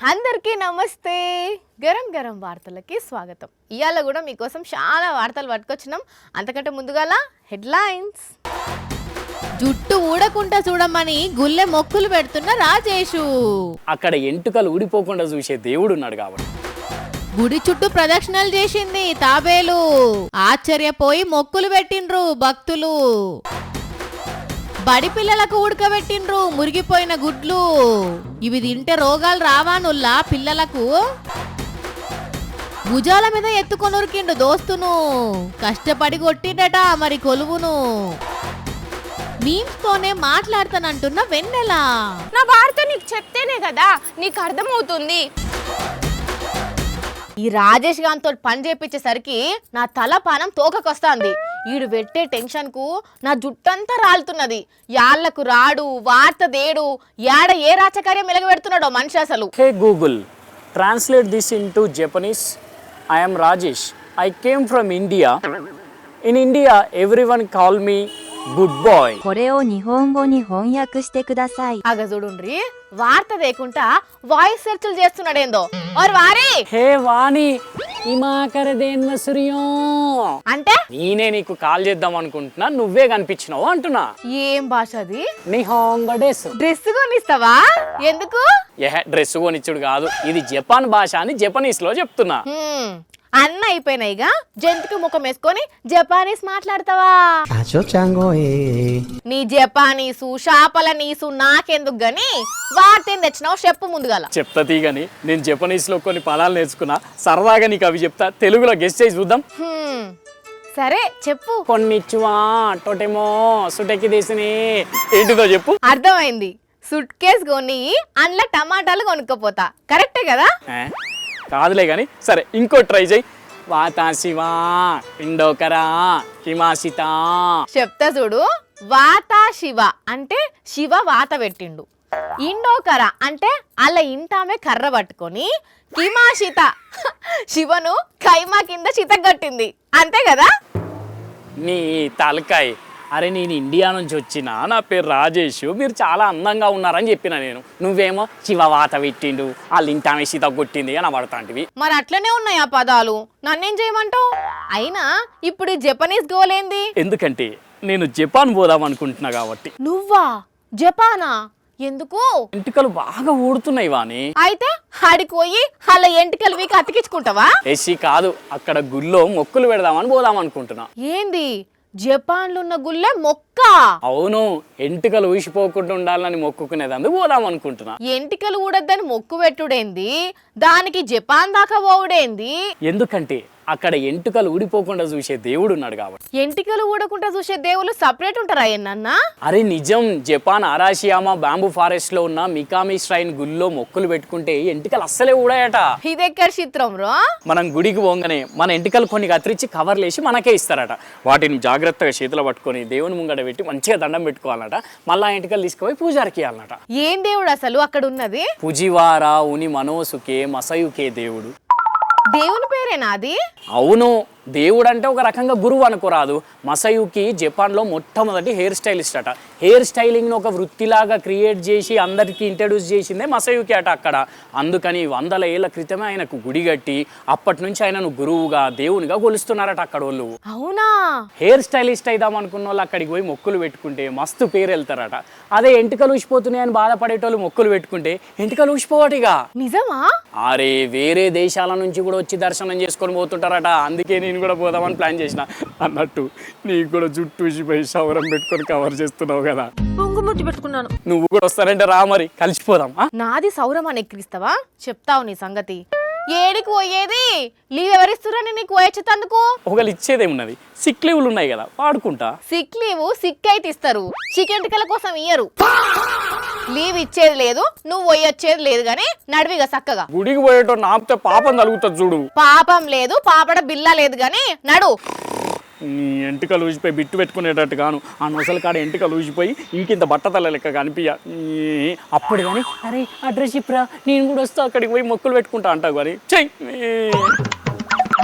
అందరికీ నమస్తే. గరం గరం వార్తలకి స్వాగతం. ఇయాల కూడా మీకోసం చాలా వార్తలు పట్టుకొచ్చినాం. అంతకంటే ముందుగాల హెడ్లైన్స్. జుట్టు ఊడకుండా చూడమని గుల్లె మొక్కులు పెడుతున్న రాజేషు. అక్కడ ఎంటుకలు ఊడిపోకుండా చూసే దేవుడు ఉన్నాడు కాబట్టి గుడి చుట్టూ ప్రదక్షిణలు చేసింది తాబేలు. ఆశ్చర్యపోయి మొక్కులు పెట్టిండ్రు భక్తులు. బడి పిల్లలకు ఉడకబెట్టిండ్రు మురిగిపోయిన గుడ్లు. ఇవి తింటే రోగాలు రావానుల్లా పిల్లలకు. భుజాల మీద ఎత్తుకొని ఉరికిండు దోస్తును. కష్టపడి కొట్టిండట మరి కొలువును. మీమ్స్ తోనే మాట్లాడతానంటున్న వెన్నెల. నా వార్త నీకు చెప్తేనే కదా నీకు అర్థమవుతుంది. ఈ రాజేష్ గాంతో పని చేపించేసరికి నా తల పానం తోకకొస్తాంది. ఈడు పెట్టే టెన్షన్ కు నా జుట్టంతా రాలుతున్నది. యాళ్లకు రాడు వార్త దేడు యాడ ఏ రాచకార్యం మెలగబెడుతున్నాడో మనిషి అసలు. Hey Google, translate this into Japanese. I am Rajesh. I came from India. In India everyone call me good boy. これを日本語に翻訳してください. అగ చూడుండ్రి వార్త దేకుంటా వాయిస్ సెర్చ్లు చేస్తున్నాడేందో. ఓర్ వారి హే వాణి హిమాకర దేన్వసుర్యో అంటే నేనే నీకు కాల్ చేద్దాం అనుకుంటున్నా, నువ్వే కనిపించినావు అంటున్నా. ఏం భాష అది? నిహోంగో డెస్. డ్రెస్ కొనిస్తావా? ఎందుకు? డ్రెస్ కొనిచ్చుడు కాదు, ఇది జపాన్ భాష అని జపనీస్ లో చెప్తున్నా. అన్న అయిపోయినాయిగా జంతుకు ముఖం వేసుకొని జపానీస్ మాట్లాడతావా? నీ జపానీసు షాపల నీసు నాకెందుకు గాని వార్తేం తెచ్చినావు చెప్పు ముందుగాల. చెప్తా తీగని, నేను జపనీస్ లో కొన్ని పదాలు నేర్చుకున్నా, సరదాగా నీకు అవి చెప్తా. తెలుగులో గెస్ట్ చేసి చూద్దాం. సరే చెప్పు. కొన్నిచ్చువా టొటెమో సుటెకి తీసిని ఏంటిదో చెప్పు. అర్థమైంది. సుట్ కేస్ కొని అందులో టమాటాలు కొనుక్కపోతా. కరెక్టే కదా? కాదులే గాని సరే ఇంకో ట్రై చేయి. వాతాశివా ఇండోకరా హిమాసిత. చెప్తా చూడు. వాత శివ అంటే శివ వాత పెట్టిండు. ఇండోకర అంటే అలా ఇంటామే కర్ర పట్టుకొని హిమాషిత శివను కైమా కింద చితగొట్టింది. అంతే కదా? నీ తలకాయ్. అరే నేను ఇండియా నుంచి వచ్చిన, నా పేరు రాజేష్, మీరు చాలా అందంగా ఉన్నారని చెప్పిన నేను. నువ్వేమో శివవాత పెట్టిండు వాళ్ళు ఇంటామే సీత కొట్టింది అని పడతాంటివి. మరి అట్లనే ఉన్నాయి ఆ పదాలు. నన్నేం చేయమంటావు? అయినా ఇప్పుడు జపనీస్ గోలేంది? ఎందుకంటే నేను జపాన్ పోదాం అనుకుంటున్నా కాబట్టి. నువ్వా? జపానా? ఎందుకు? ఎంటికలు బాగా ఊడుతున్నాయి వాణి. అయితే ఆడికి పోయి అలా ఎంటికలు వీకి అతికించుకుంటావా? ఏసీ కాదు, అక్కడ గుళ్ళో మొక్కులు పెడదామని పోదాం అనుకుంటున్నా. ఏంది జపాన్లో ఉన్న గుళ్ళే మొక్క? అవును, ఎంటికలు ఊసిపోకుండా ఉండాలని మొక్కుకునేదందుకు పోదాం అనుకుంటున్నా. ఎంటికలు ఊడద్దని మొక్కు పెట్టుడేంది? దానికి జపాన్ దాకా పోవుడేంది? ఎందుకంటే అక్కడ ఎంటుకలు ఊడిపోకుండా చూసే దేవుడు ఉన్నాడు కాబట్టి. ఎంటికలు ఊడకుండా చూసే దేవుళ్ళు సపరేట్ ఉంటారా ఏనన్నా? అరే నిజం. జపాన్ అరాషియామా బ్యాంబూ ఫారెస్ట్ లో ఉన్న మికామి శ్రైన్ గుళ్ళో మొక్కులు పెట్టుకుంటే ఎంటికలు అస్సలే ఊడాయట. ఇదెక్కడ చిత్రం రో? మనం గుడికి పోగానే మన ఎంటికలు కొన్ని కత్తిరించి కవర్లేసి మనకే ఇస్తారట. వాటిని జాగ్రత్తగా చేతిలో పట్టుకొని దేవుని ముంగడ పెట్టి మంచిగా దండం పెట్టుకోవాలట. మళ్ళా ఎంటికలు తీసుకుపోయి పూజారికి ఇవ్వాలన్నట. ఏం దేవుడు అసలు అక్కడ ఉన్నది? పుజివారా ఉని మనోసుకే మసయుకే దేవుడు. దేవుని పేరేనా అది? అవును, దేవుడు అంటే ఒక రకంగా గురువు అనుకోరాదు. మసయుకి జపాన్లో మొట్టమొదటి హెయిర్ స్టైలిస్ట్ అట. హెయిర్ స్టైలింగ్ను ఒక వృత్తిలాగా క్రియేట్ చేసి అందరికీ ఇంట్రడ్యూస్ చేసిందే మసయుకి అట అక్కడ. అందుకని 100 ఏళ్ల క్రితమే ఆయనకు గుడి కట్టి అప్పటి నుంచి ఆయనను గురువుగా దేవునిగా కొలుస్తున్నారట అక్కడ వాళ్ళు. అవునా? హెయిర్ స్టైలిస్ట్ అయిదాం అనుకున్న వాళ్ళు అక్కడికి పోయి మొక్కులు పెట్టుకుంటే మస్తు పేరు వెళ్తారట. అదే ఎంటికలు ఊసిపోతున్నాయని బాధపడేటోళ్ళు మొక్కులు పెట్టుకుంటే ఎంటికలు ఊసిపోవటిగా. నిజమా? అరే వేరే దేశాల నుంచి కూడా వచ్చి దర్శనం చేసుకొని పోతుంటారట. అందుకే నేను కూడా పోదామని ప్లాన్ చేసిన. అన్నట్టు నీకు కూడా జుట్టు ఊసిపోయి సవరం పెట్టుకొని కవర్ చేస్తున్నావు కదా, పొంగుముట్టి పెట్టుకున్నాను. నువ్వు కూడా వస్తానంటే రా, మరి కలిసిపోదాం. నాది సౌరమాన్ని ఎక్కిరిస్తావా? చెప్తావు నీ సంగతి. ఏడికి పోయేది? లీవ్ ఎవరిస్తురని నీకు పోయొచ్చేందుకు? ఒకళ్ళు ఇచ్చేదేమున్నది, సిక్ లీవ్లు ఉన్నాయి కదా వాడుకుంటా. సిక్ లీవ్ సిక్ అయితే ఇస్తారు, చికెంటికల కోసం ఇయ్యరు. లీవ్ ఇచ్చేది లేదు, నువ్వు పోయొచ్చేది లేదు గానీ నడివిగా చక్కగా. గుడికి పోయేటో నాపితే పాపం తలుగుతుంది చూడు. పాపం లేదు, పాపడ బిల్ల లేదు గానీ నడు. ఎంటికలు ఊసిపోయి బిట్టు పెట్టుకునేటట్టు గాను ఆ నొసలు కాడ ఎంటికలు ఊసిపోయి ఇంకింత బట్టతల లెక్క కనిపించ. అప్పుడు కానీ అరే అడ్రస్ ఇప్పురా నేను కూడా వస్తా అక్కడికి పోయి మొక్కులు పెట్టుకుంటా అంటావు కానీ చెయ్యి.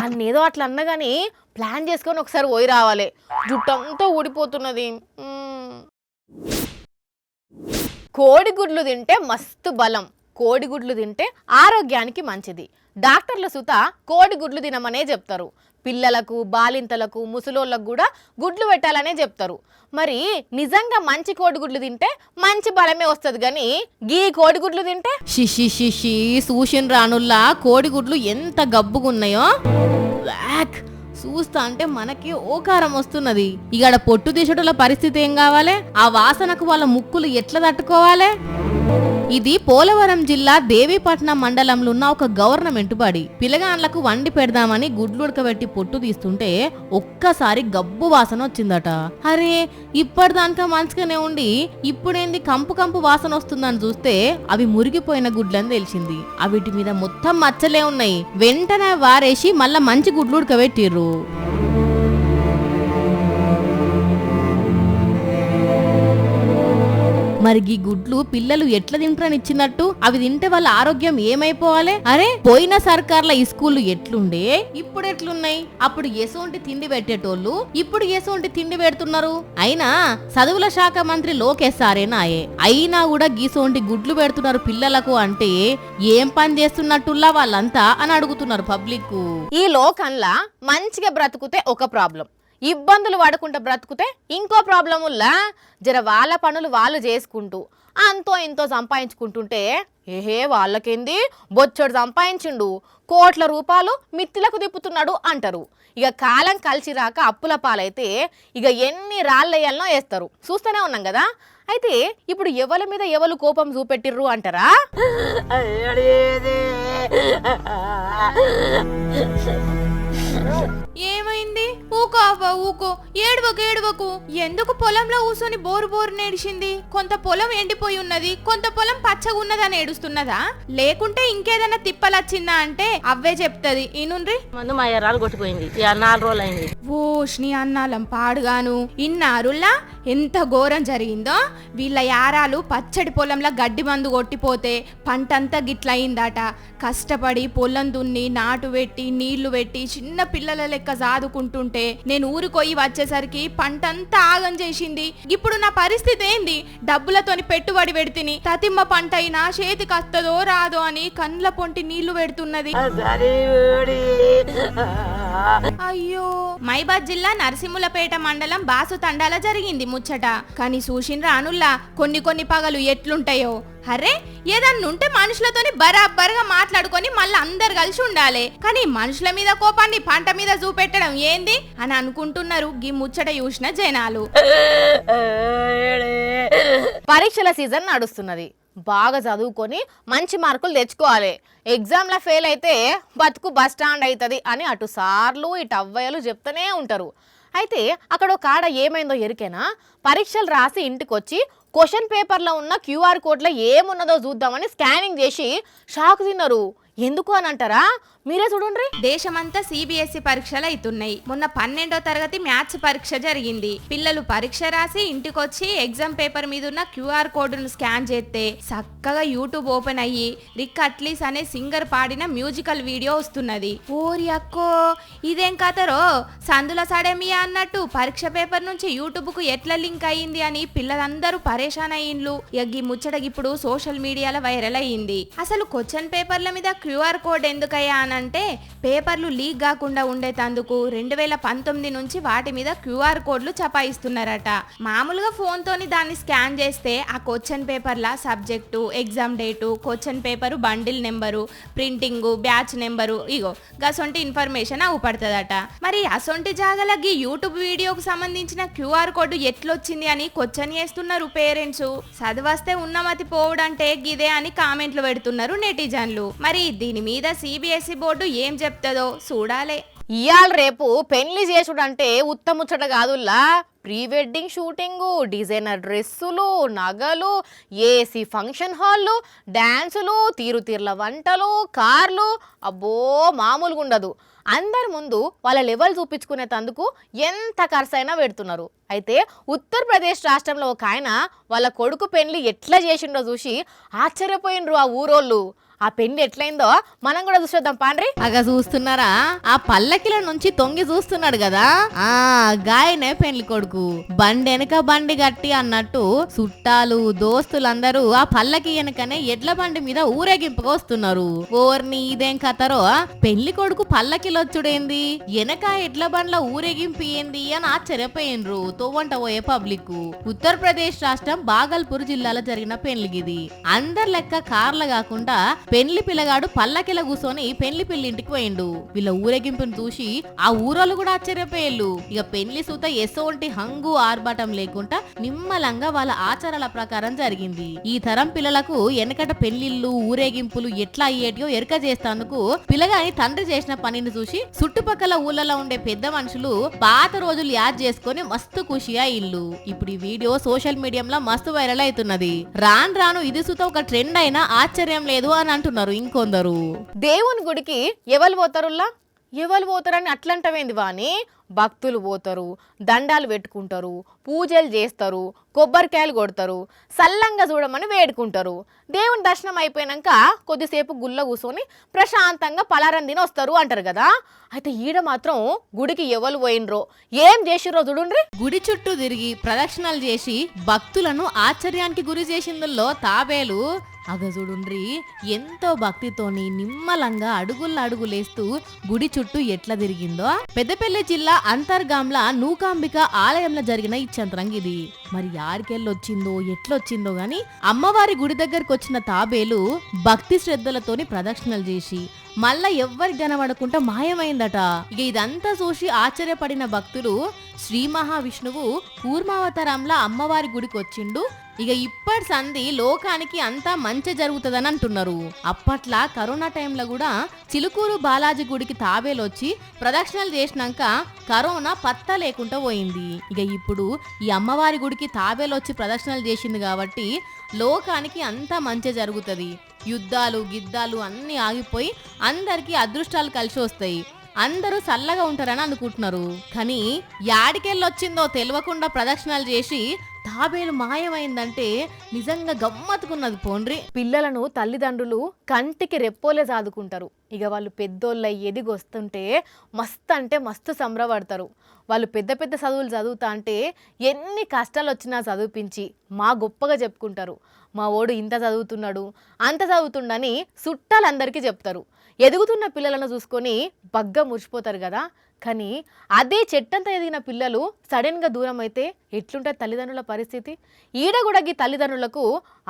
అన్నేదో అట్లా అన్నా గానీ ప్లాన్ చేసుకొని ఒకసారి పోయి రావాలి. జుట్టంతా ఊడిపోతున్నది. కోడిగుడ్లు తింటే మస్తు బలం. కోడిగుడ్లు తింటే ఆరోగ్యానికి మంచిది. డాక్టర్లు సుత కోడిగుడ్లు తినమనే చెప్తారు. పిల్లలకు, బాలింతలకు, ముసలోళ్ళకు కూడా గుడ్లు పెట్టాలనే చెప్తారు. మరి నిజంగా మంచి కోడిగుడ్లు తింటే మంచి బలమే వస్తుంది, కానీ గీ కోడిగుడ్లు తింటే షిషి సూషన్ రానుల్లా కోడిగుడ్లు ఎంత గబ్బుగున్నాయో. వ్యాక్ చూస్తా అంటే మనకి ఓకారం వస్తున్నది. ఇక పొట్టు తీసేటోళ్ళ పరిస్థితి ఏం కావాలి? ఆ వాసనకు వాళ్ళ ముక్కులు ఎట్లా తట్టుకోవాలి? ఇది పోలవరం జిల్లా దేవీపట్నం మండలంలో ఉన్న ఒక గవర్నమెంట్ బడి. పిల్లగాండ్లకు వండి పెడదామని గుడ్లు ఉడకబెట్టి పొట్టు తీస్తుంటే ఒక్కసారి గబ్బు వాసన వచ్చిందట. అరే ఇప్పటిదాకా మంచిగానే ఉండి ఇప్పుడేంది కంపు కంపు వాసన వస్తుందని చూస్తే అవి మురిగిపోయిన గుడ్లని తెలిసింది. అవిటి మీద మొత్తం మచ్చలే ఉన్నాయి. వెంటనే వారేసి మళ్ళా మంచి గుడ్లు ఉడకబెట్టిర్రు. మరి ఈ గుడ్లు పిల్లలు ఎట్లా తింటారని ఇచ్చినట్టు అవి తింటే వాళ్ళ ఆరోగ్యం ఏమైపోవాలి? అరే పోయిన సర్కార్ల ఈ స్కూళ్ళు ఎట్లుండే ఇప్పుడు ఎట్లున్నాయి? అప్పుడు ఎసోంటి తిండి పెట్టేటోళ్ళు ఇప్పుడు ఎసోంటి తిండి పెడుతున్నారు. అయినా చదువుల శాఖ మంత్రి లోకేష్ సారేనాయే, అయినా కూడా గీసోంటి గుడ్లు పెడుతున్నారు పిల్లలకు అంటే ఏం పని చేస్తున్నట్టుల్లా వాళ్ళంతా అని అడుగుతున్నారు పబ్లిక్. ఈ లోకంలా మంచిగా బ్రతుకుతే ఒక ప్రాబ్లం, ఇబ్బందులు పడకుండా బ్రతుకుతే ఇంకో ప్రాబ్లముల్లా జర వాళ్ళ పనులు వాళ్ళు చేసుకుంటూ అంతో ఇంతో సంపాదించుకుంటుంటే ఏహే వాళ్ళకేంది బొచ్చడు సంపాదించిండు, కోట్ల రూపాయలు మిత్తులకు తిప్పుతున్నాడు అంటారు. ఇక కాలం కలిసి రాక అప్పుల పాలైతే ఇక ఎన్ని రాళ్ళయ్యాలనో వేస్తారు. చూస్తూనే ఉన్నాం కదా. అయితే ఇప్పుడు ఎవరి మీద ఎవరు కోపం చూపెట్టిర్రు అంటారా? ఏమైంది? ఊకో అవ్వ ఊకో, ఏడవకు. ఎందుకు పొలంలో కూసోని బోరు బోరు నేడిసింది? కొంత పొలం ఎండిపోయి ఉన్నది, కొంత పొలం పచ్చగా ఉన్నదని ఏడుస్తున్నదా? లేకుంటే ఇంకేదైనా తిప్పలొచ్చిందా అంటే అవ్వే చెప్తది. ఈనుండ్రి. మందు మా ఎర్రాలు కొట్టిపోయింది, 4 రోజులు అయింది. ఓష్ని అన్నాలం పాడుగాను. ఇన్నారుల్లా ఎంత ఘోరం జరిగిందో. వీళ్ళ యారాలు పచ్చడి పొలంలో గడ్డి మందు కొట్టిపోతే పంటంతా గిట్లయిందట. కష్టపడి పొలం దున్ని నాటు పెట్టి నీళ్లు పెట్టి చిన్న పిల్లల లెక్క సాదుకుంటుంటే నేను ఊరికొయ్యి వచ్చేసరికి పంటంతా ఆగం చేసింది. ఇప్పుడు నా పరిస్థితి ఏంది? డబ్బులతోని పెట్టుబడి పెడితిని, తతిమ్మ పంట అయినా చేతికి వస్తుందో రాదో అని కండ్ల పొంటి నీళ్లు పెడుతున్నది. అయ్యో. మైబాద్ జిల్లా నరసింహులపేట మండలం బాసు తండాల జరిగింది ముచ్చట. కానీ చూసిన రానుల్లా కొన్ని పగలు ఎట్లుంటాయో. అరే ఏదన్నుంటే మనుషులతోని బరాబర్గా మాట్లాడుకొని మళ్ళీ అందరు కలిసి ఉండాలి, కానీ మనుషుల మీద కోపాన్ని పంట మీద చూపెట్టడం ఏంది అని అనుకుంటున్నారు గీ ముచ్చట చూసిన జనాలు. పరీక్షల సీజన్ నడుస్తున్నది. బాగా చదువుకొని మంచి మార్కులు తెచ్చుకోవాలి. ఎగ్జామ్లో ఫెయిల్ అయితే బతుకు బస్ స్టాండ్ అవుతుంది అని అటు సార్లు ఇటు అవ్వయ్యలు చెప్తూనే ఉంటారు. అయితే అక్కడ ఒక ఆడ ఏమైందో ఎరికేనా? పరీక్షలు రాసి ఇంటికి వచ్చి క్వశ్చన్ పేపర్లో ఉన్న QR కోడ్లో ఏమున్నదో చూద్దామని స్కానింగ్ చేసి షాక్ తిన్నారు. ఎందుకు అని అంటారా? మీరే చూడండి. దేశమంతా CBSE పరీక్షలు అవుతున్నాయి. మొన్న 12వ తరగతి మ్యాథ్స్ పరీక్ష జరిగింది. పిల్లలు పరీక్ష రాసి ఇంటికొచ్చి ఎగ్జామ్ పేపర్ మీద ఉన్న QR కోడ్ను స్కాన్ చేస్తే చక్కగా యూట్యూబ్ ఓపెన్ అయ్యి రిక్ అట్లీస్ అనే సింగర్ పాడిన మ్యూజికల్ వీడియో వస్తున్నది. ఓరి అక్కో ఇదేం కథరో, సందుల సడేమియా అన్నట్టు పరీక్ష పేపర్ నుంచి యూట్యూబ్కు ఎట్లా లింక్ అయ్యింది అని పిల్లలందరూ పరేషాన్ అయ్యిండ్లు. ఈ ముచ్చటకి ఇప్పుడు సోషల్ మీడియాలో వైరల్ అయ్యింది. అసలు క్వశ్చన్ పేపర్ల మీద QR కోడ్ ఎందుకయ్యా అంటే పేపర్లు లీక్ కాకుండా ఉండేటందుకు 2019 నుంచి వాటి మీద QR కోడ్లు చపాయిస్తున్నారట. మామూలుగా ఫోన్తోని దాన్ని స్కాన్ చేస్తే ఆ క్వశ్చన్ పేపర్ల subject, exam date, question paper bundle number, printing, batch number ఇగో గసొంటి ఇన్ఫర్మేషన్ అవుపడుతుందట. మరి అసొంటి జాగలకి యూట్యూబ్ వీడియోకు సంబంధించిన QR కోడ్ ఎట్లొచ్చింది అని క్వశ్చన్ చేస్తున్నారు పేరెంట్స్. చదివస్తే ఉన్నమతి పోవడంటే గిదే అని కామెంట్లు పెడుతున్నారు నెటిజన్లు. మరి దీని మీద CBSE బోర్డు ఏం చెప్తుందో చూడాలి. ఇయాల రేపు పెళ్లి చేసుడంటే ఉత్తముచ్చట కాదుల్లా. ప్రీ వెడ్డింగ్ షూటింగు, డిజైనర్ డ్రెస్సులు, నగలు, ఏసీ ఫంక్షన్ హాల్లు, డ్యాన్సులు, తీరుతీర్ల వంటలు, కార్లు, అబ్బో మామూలుగా ఉండదు. అందరి ముందు వాళ్ళ లెవెల్ చూపించుకునేందుకు ఎంత ఖర్చైనా పెడుతున్నారు. అయితే ఉత్తరప్రదేశ్ రాష్ట్రంలో ఒక ఆయన వాళ్ళ కొడుకు పెళ్లి ఎట్లా చేసిండో చూసి ఆశ్చర్యపోయినరు ఆ ఊరోళ్ళు. ఆ పెళ్లి ఎట్లయిందో మనం కూడా చూసేద్దాం పాండ్రి. అగ చూస్తున్నారా, ఆ పల్లకిల నుంచి తొంగి చూస్తున్నాడు కదా, ఆ గాయనే పెళ్లి కొడుకు. బండి వెనక బండి గట్టి అన్నట్టు చుట్టాలు దోస్తులందరూ ఆ పల్లకి వెనకనే ఎడ్ల బండి మీద ఊరేగింపుగా వస్తున్నారు. ఓర్ని ఇదేం కథరో, పెళ్లి కొడుకు పల్లకిలొచ్చుడేంది, వెనక ఎడ్ల బండ్ల ఊరేగింపు ఏంది అని ఆశ్చర్యపోయినరు తోవంట పోయే పబ్లిక్. ఉత్తరప్రదేశ్ రాష్ట్రం బాగల్పూర్ జిల్లాలో జరిగిన పెళ్లిగిది. అందరి లెక్క కార్ల కాకుండా పెళ్లి పిల్లగాడు పల్లకిల కూర్చొని పెళ్లి పిల్లింటికి పోయిండు. వీళ్ళ ఊరేగింపును చూసి ఆ ఊరోళ్ళు కూడా ఆశ్చర్యపోయేళ్ళు. ఇక పెళ్లి సూత ఎసోంటి హంగు ఆర్భాటం లేకుండా నిమ్మలంగా వాళ్ళ ఆచారాల ప్రకారం జరిగింది. ఈ తరం పిల్లలకు వెనకట పెళ్లిళ్ళు ఊరేగింపులు ఎట్లా అయ్యేటియో ఎరక చేస్తాందుకు పిల్లగాని తండ్రి చేసిన పనిని చూసి చుట్టుపక్కల ఊళ్ళలో ఉండే పెద్ద మనుషులు పాత రోజులు యాద్ చేసుకొని మస్తు ఖుషి అయ్యిల్లు. ఇప్పుడు ఈ వీడియో సోషల్ మీడియాలో మస్తు వైరల్ అవుతున్నది. రాను రాను ఇది సుత ఒక ట్రెండ్ అయినా ఆశ్చర్యం లేదు అని అంటున్నారు ఇంకొందరు. దేవుని గుడికి ఎవరు పోతారుల్లా, ఎవరు పోతారని అట్లంటవేంది వాని, భక్తులు పోతారు, దండాలు పెట్టుకుంటారు, పూజలు చేస్తారు, కొబ్బరికాయలు కొడతారు, సల్లంగా చూడమని వేడుకుంటారు. దేవుని దర్శనం అయిపోయినాక కొద్దిసేపు గుళ్ళ కూర్చొని ప్రశాంతంగా పలారం తిని వస్తారు అంటారు కదా. అయితే ఈడ మాత్రం గుడికి ఎవరు పోయినరో ఏం చేసిరో చూడుండ్రి. గుడి చుట్టూ తిరిగి ప్రదక్షిణలు చేసి భక్తులను ఆశ్చర్యానికి గురి చేసిందుల్లో తాబేలు అగజుడుండ్రి ఎంతో భక్తితోని నిమ్మలంగా అడుగులేస్తూ గుడి చుట్టూ ఎట్లా తిరిగిందో. పెద్దపల్లి జిల్లా అంతర్గాంల నూకాంబిక ఆలయంలో జరిగిన ఈ చంద్రంగి ఇది. మరి యాడికెళ్ళొచ్చిందో ఎట్లొచ్చిందో గాని అమ్మవారి గుడి దగ్గరకు వచ్చిన తాబేలు భక్తి శ్రద్ధలతోని ప్రదక్షిణలు చేసి మళ్ళా ఎవ్వరికి కనబడకుండా మాయమైందట. ఇక ఇదంతా చూసి ఆశ్చర్యపడిన భక్తులు శ్రీ మహావిష్ణువు కూర్మావతారంలా అమ్మవారి గుడికి వచ్చిండు, ఇక ఇప్పటి సంధి లోకానికి అంతా మంచి జరుగుతుందని అంటున్నారు. అప్పట్లా కరోనా టైంలో కూడా చిలుకూరు బాలాజీ గుడికి తాబేలు వచ్చి ప్రదక్షిణలు చేసినాక కరోనా పత్తా లేకుండా పోయింది. ఇక ఇప్పుడు ఈ అమ్మవారి గుడికి తాబేలు వచ్చి ప్రదక్షిణలు చేసింది కాబట్టి లోకానికి అంతా మంచి జరుగుతుంది. యుద్ధాలు గిద్దాలు అన్నీ ఆగిపోయి అందరికీ అదృష్టాలు కలిసి వస్తాయి, అందరూ చల్లగా ఉంటారని అనుకుంటున్నారు. కానీ యాడికెళ్ళొచ్చిందో తెలియకుండా ప్రదక్షిణలు చేసి తాబేలు మాయమైందంటే నిజంగా గమ్మత్తుకున్నది పోండ్రి. పిల్లలను తల్లిదండ్రులు కంటికి రెప్పోలే సాదుకుంటారు. ఇక వాళ్ళు పెద్దోళ్ళ ఎదిగొస్తుంటే మస్తు అంటే మస్తు సంబరపడతారు. వాళ్ళు పెద్ద పెద్ద చదువులు చదువుతా అంటే ఎన్ని కష్టాలు వచ్చినా చదివిపించి మా గొప్పగా చెప్పుకుంటారు. మా ఓడు ఇంత చదువుతున్నాడు అంత చదువుతుండని చుట్టాలందరికీ చెప్తారు. ఎదుగుతున్న పిల్లలను చూసుకొని బగ్గా మురిసిపోతారు కదా. కానీ అదే చెట్టంతా ఎదిగిన పిల్లలు సడన్గా దూరం అయితే ఎట్లుంటుంది తల్లిదండ్రుల పరిస్థితి. ఈడ కూడా ఈ తల్లిదండ్రులకు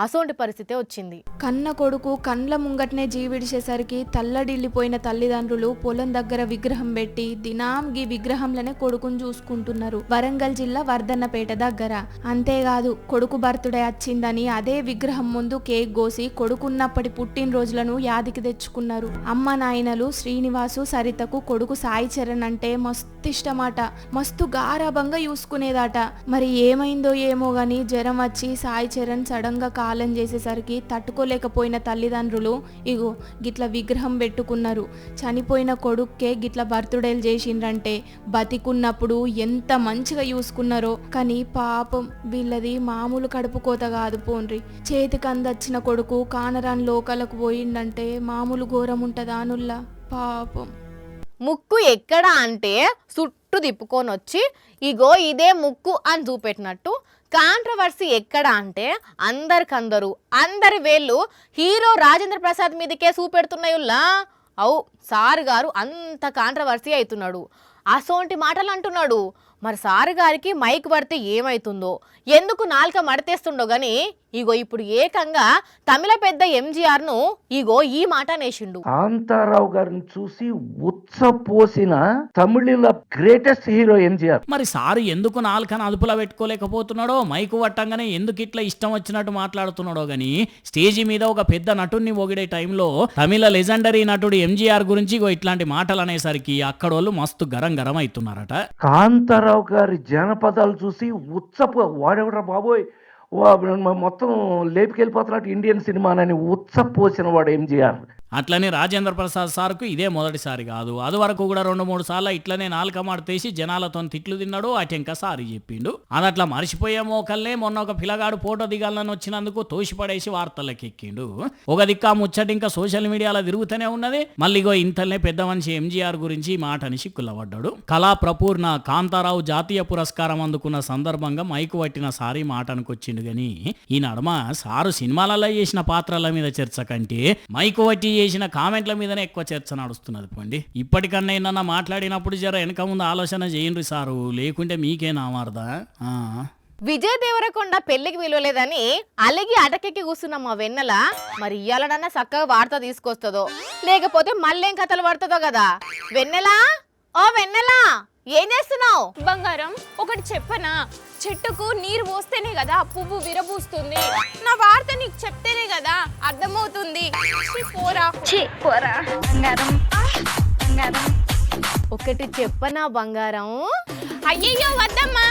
అసోంటి పరిస్థితే వచ్చింది. కన్న కొడుకు కండ్ల ముంగట్నే జీవిడిచేసరికి తల్లడిల్లిపోయిన తల్లిదండ్రులు పొలం దగ్గర విగ్రహం పెట్టి దినాం గీ విగ్రహంలోనే కొడుకుని చూసుకుంటున్నారు. వరంగల్ జిల్లా వర్ధన్నపేట దగ్గర. అంతేకాదు కొడుకు బర్త్డే వచ్చిందని అదే విగ్రహం ముందు కేక్ కోసి కొడుకున్నప్పటి పుట్టినరోజులను యాదికి తెచ్చుకున్నారు. అమ్మ నాయనలు శ్రీనివాసు సరితకు కొడుకు సాయి చరణ్ అంటే మస్తు ఇష్టమాట, మస్తు గారాభంగా చూసుకునేదాట. మరి ఏమైందో ఏమో గాని జ్వరం వచ్చి సాయి చరణ్ సడన్ గా కాలం చేసేసరికి తట్టుకోలేకపోయిన తల్లిదండ్రులు ఇగో గిట్ల విగ్రహం పెట్టుకున్నారు. చనిపోయిన కొడుక్కే గిట్ల బర్త్డేలు చేసిండ్రంటే బతికున్నప్పుడు ఎంత మంచిగా చూసుకున్నారో. కానీ పాపం వీళ్ళది మామూలు కడుపు కోత కాదు పోన్రి. చేతికి అందొచ్చిన కొడుకు కానరాని లోకాలకు పోయిందంటే మామూలు ఘోరం ఉంటదా అనుల్లా పాపం. ముక్కు ఎక్కడ అంటే చుట్టూ తిప్పుకొని వచ్చి ఇగో ఇదే ముక్కు అని చూపెట్టినట్టు. కాంట్రవర్సీ ఎక్కడ అంటే అందరి వేళ్ళు హీరో రాజేంద్ర ప్రసాద్ మీదకే చూపెడుతున్నాయుల్లా. అవు సార్ గారు అంత కాంట్రవర్సీ అవుతున్నాడు, అసోంటి మాటలు అంటున్నాడు. మరి సార్ గారికి మైక్ పడితే ఏమైతుందో, ఎందుకు నాలుక మడతేస్తుండో గాని ఇగో ఇప్పుడు ఏకంగా తమిళ పెద్ద ఎంజీఆర్ ను ఇగో ఈ మాట నేసిండు. కాంతారావు గారిని చూసి ఉచ్చపోసిన తమిళ గ్రేటెస్ట్ హీరో ఎంజీఆర్. మరి సారు ఎందుకు నాలుకని అదుపులో పెట్టుకోలేకపోతున్నాడో, మైకు పట్టంగానే ఎందుకు ఇట్లా ఇష్టం వచ్చినట్టు మాట్లాడుతున్నాడో గాని స్టేజీ మీద ఒక పెద్ద నటుడిని పొగిడే టైంలో తమిళ లెజెండరీ నటుడు ఎంజీఆర్ గురించి ఇగో ఇట్లాంటి మాటలు అనేసరికి అక్కడోళ్ళు మస్తు గరం అవుతున్నారట. కాంతారావు గారి జనపదాలు చూసి వాడెవరా బాబోయ్ మొత్తం లేపుకెళ్ళిపోతున్నట్టు ఇండియన్ సినిమానని ఉచ్చపోసిన వాడు ఎంజీఆర్. అట్లనే రాజేంద్ర ప్రసాద్ సార్కు ఇదే మొదటిసారి కాదు, అది వరకు కూడా 2-3 సార్లు ఇట్లనే నాలుక మాడతేసి జనాలతో తిట్లు తిన్నాడు, అటెంక సారీ చెప్పిండు. అది అట్లా మర్చిపోయే మోకల్నే మొన్న ఒక పిల్లగాడు ఫోటో దిగాలని వచ్చినందుకు తోసిపడేసి వార్తలకు ఎక్కిండు. ఒక దిక్కా ముచ్చట ఇంకా సోషల్ మీడియాలో తిరుగుతూనే ఉన్నది. మళ్ళీగో ఇంతల్నే పెద్ద మనిషి ఎంజీఆర్ గురించి ఈ మాటని సిక్కులపడ్డాడు. కళా ప్రపూర్ణ కాంతారావు జాతీయ పురస్కారం అందుకున్న సందర్భంగా మైకు పట్టిన సారీ మాట అనుకొచ్చిండు గాని ఈ నడుమ సారు సినిమాలలో చేసిన పాత్రల మీద చర్చ కంటే మైకు పట్టి చేసిన కామెంట్ల మీదనే ఎక్కువ చర్చ నడుస్తున్నది. పండి ఇప్పటికన్నా ఏమన్నా మాట్లాడినప్పుడు జర వెనక ముందు ఆలోచన చేయండి సారు, లేకుంటే మీకే నామారదా. విజయ్ దేవరకొండ పెళ్లికి విలువలేదని అలిగి అటకెక్కి కూర్చున్న మా వెన్నెల మరి ఇయ్యాలనన్నా చక్కగా వార్త తీసుకొస్తుందో లేకపోతే మళ్ళేం కథలు పడుతుందో కదా. వెన్నెలా, ఓ వెన్నెలా, ఏం చేస్తున్నావు? బంగారం, ఒకటి చెప్పనా? చెట్టుకు నీరు పోస్తేనే కదా పువ్వు విరబూస్తుంది. నా వార్త నీకు చెప్తేనే కదా అర్థమవుతుంది. పోరా ఒకటి చెప్పనా బంగారం? అయ్యయ్యో వద్దమ్మా,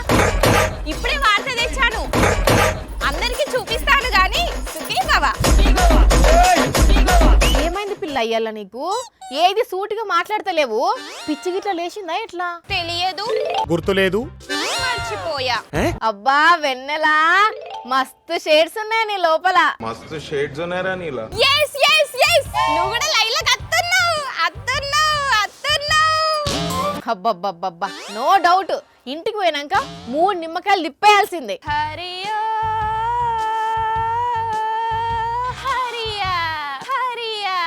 ఇప్పుడే వార్త తెచ్చాను, అందరికి చూపిస్తాను గాని సుఖీభవ. ఏమైంది పిల్ల అయ్యాల నీకు? ఏది సూటిగా మాట్లాడతలేవు? పిచ్చి గిట్ల లేచిందా ఎట్లా? తెలియదు, గుర్తులేదు, మర్చిపోయా. అబ్బా వెన్నెలా, మస్తు షేడ్స్ ఉన్నాయి నీ లోపల. మస్తు షేడ్స్ ఉన్నారా నీలా? yes yes yes నువ్వు కూడా లైన్లోకి అత్తున్నావు. అబ్బబ్బబ్బబ్బా, నో డౌట్ ఇంటికి పోయినాక 3 నిమ్మకాయలు తిప్పేయాల్సిందే. హరియా హరియా హరియా.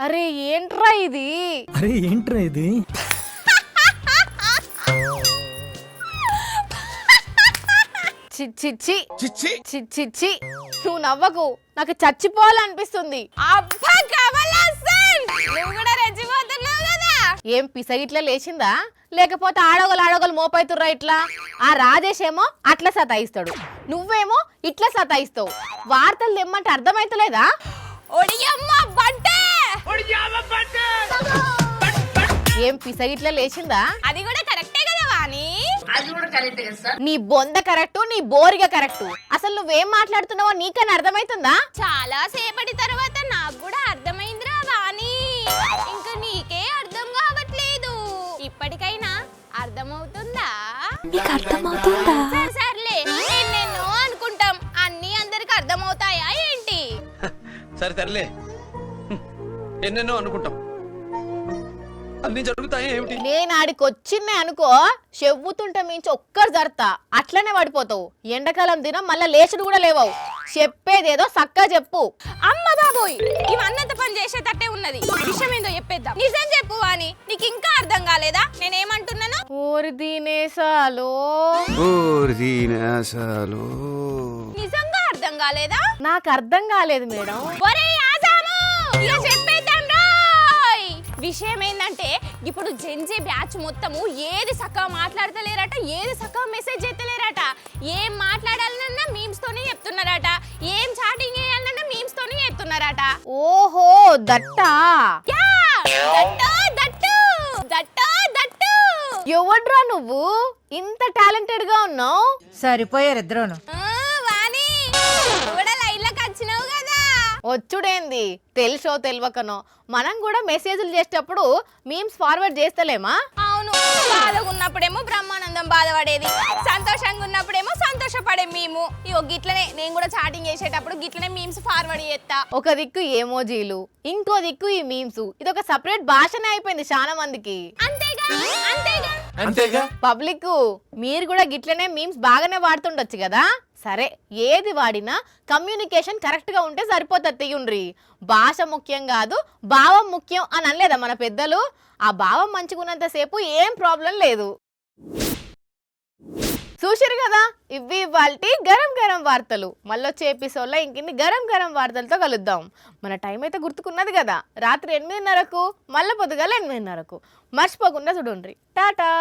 అరే ఏంట్రా ఇది? చిచ్చి నువ్వు నవ్వకు, నాకు చచ్చిపోవాలనిపిస్తుంది. అబ్బా కమల్ హాసన్, నువ్వు కూడా రెచ్చిపోతున్నావు కదా. ఏం పిసగిట్లా లేచిందా లేకపోతే ఆడోగలు మోపైతుర్రా ఇట్లా? ఆ రాజేష్ ఏమో అట్లా సతాయిస్తాడు, నువ్వేమో ఇట్లా సతాయిస్తావు. వార్తలు తెమ్మంటే అర్థమైతలేదా? ఒడియమ్మ బంటే, ఏం పిసగిట్లా లేచిందా? అది కూడా కరెక్టే కదా వాణి. నీ బొంద కరెక్ట్, నీ బోరిగా కరెక్ట్. అసలు నువ్వేం మాట్లాడుతున్నావో నీకని అర్థమైతుందా? చాలా సేపటి తర్వాత నాకు కూడా అర్థమైందిరా వాణి, ఇంకా నీకే అర్థం కావట్లేదు. ఇప్పటికైనా అర్థమవుతుందా? సర్లే, ఎన్నెన్నో అనుకుంటాం, అన్ని అందరికి అర్థమవుతాయా ఏంటి? సర్లే, ఎన్నెన్నో అనుకుంటాం, అన్ని జరుగుతాయి ఏమిటి? నేను ఆడికి వచ్చిందే అనుకో, చెవ్వుతుంటే మించి ఒక్కరు జరుతా, అట్లనే పడిపోతావు. ఎండాకాలం దినం మళ్ళా లేచుడు కూడా లేవవు. చెప్పేదేదో సక్కా చెప్పు. అమ్మ బాబోయ్, ఇవన్నంత పని చేసేటట్టే ఉన్నది. విషయం ఏందో చెప్పేద్దాం. నిజం చెప్పు వాణి, నీకు ఇంకా అర్థం కాలేదా నేనేమంటున్నాను? ఓరి దీనేసాలు, నిజంగా అర్థం కాలేదా? నాకు అర్థం కాలేదు మేడం. ఒరే ఆజాము, ఇక చెప్పేద్దాం రోయ్. విషయం ఏంటంటే ఇప్పుడు జెన్జీ బ్యాచ్ మొత్తము ఏది సక్కగా మాట్లాడతలేరట, ఏది సక్కగా మెసేజ్ చేస్తలేరట. ఏం మాట్లాడాలన్నా మీమ్స్ తోనే చెప్తున్నారట, ఏం చాటింగ్ చేయాలన్నా మీమ్స్ తోనే చెప్తున్నారట. ఓహో దట్టా. Yeah, that. ఎవడ్రా నువ్వు ఇంత టాలెంటెడ్ గా ఉన్నావు? సరిపోయారిద్దరూను. వాణి, నువ్వు కూడా లైన్లోకి వచ్చినావు కదా. వచ్చుడేంది, తెలుసో తెలియకనో మనం కూడా మెసేజ్లు చేసేటప్పుడు మీమ్స్ ఫార్వర్డ్ చేస్తలేమా? అవును, బాధగా ఉన్నప్పుడేమో బ్రహ్మానందం బాధపడేది, సంతోషంగా ఉన్నప్పుడేమో సంతోషపడే మేము. ఇగో గిట్లనే నేను కూడా చాటింగ్ చేసేటప్పుడు గిట్లనే మీమ్స్ ఫార్వర్డ్ చేస్తా. ఒక దిక్కు ఎమోజీలు, ఇంకో దిక్కు ఈ మీమ్స్. ఇది ఒక సపరేట్ భాషనే అయిపోయింది చాలా మందికి. అంతేగా పబ్లిక్ మీరు కూడా గిట్లనే మీమ్స్ బాగానే వాడుతుండొచ్చు కదా. సరే, ఏది వాడినా కమ్యూనికేషన్ కరెక్ట్ గా ఉంటే సరిపోతుంది. తీయుండ్రి, భాష ముఖ్యం కాదు భావం ముఖ్యం అని అనలేదా మన పెద్దలు? ఆ భావం మంచిగున్నంత సేపు ఏం ప్రాబ్లం లేదు. చూసారు కదా, ఇవి ఇవాల్టి గరం గరం వార్తలు. మళ్ళొచ్చే ఎపిసోడ్లో ఇంకిన్ని గరం గరం వార్తలతో కలుద్దాం. మన టైం అయితే గుర్తుకున్నది కదా, రాత్రి 8:30కు, మళ్ళీ పొద్దుగాల 8:30కు. మర్చిపోకుండా చూడండి. టాటా.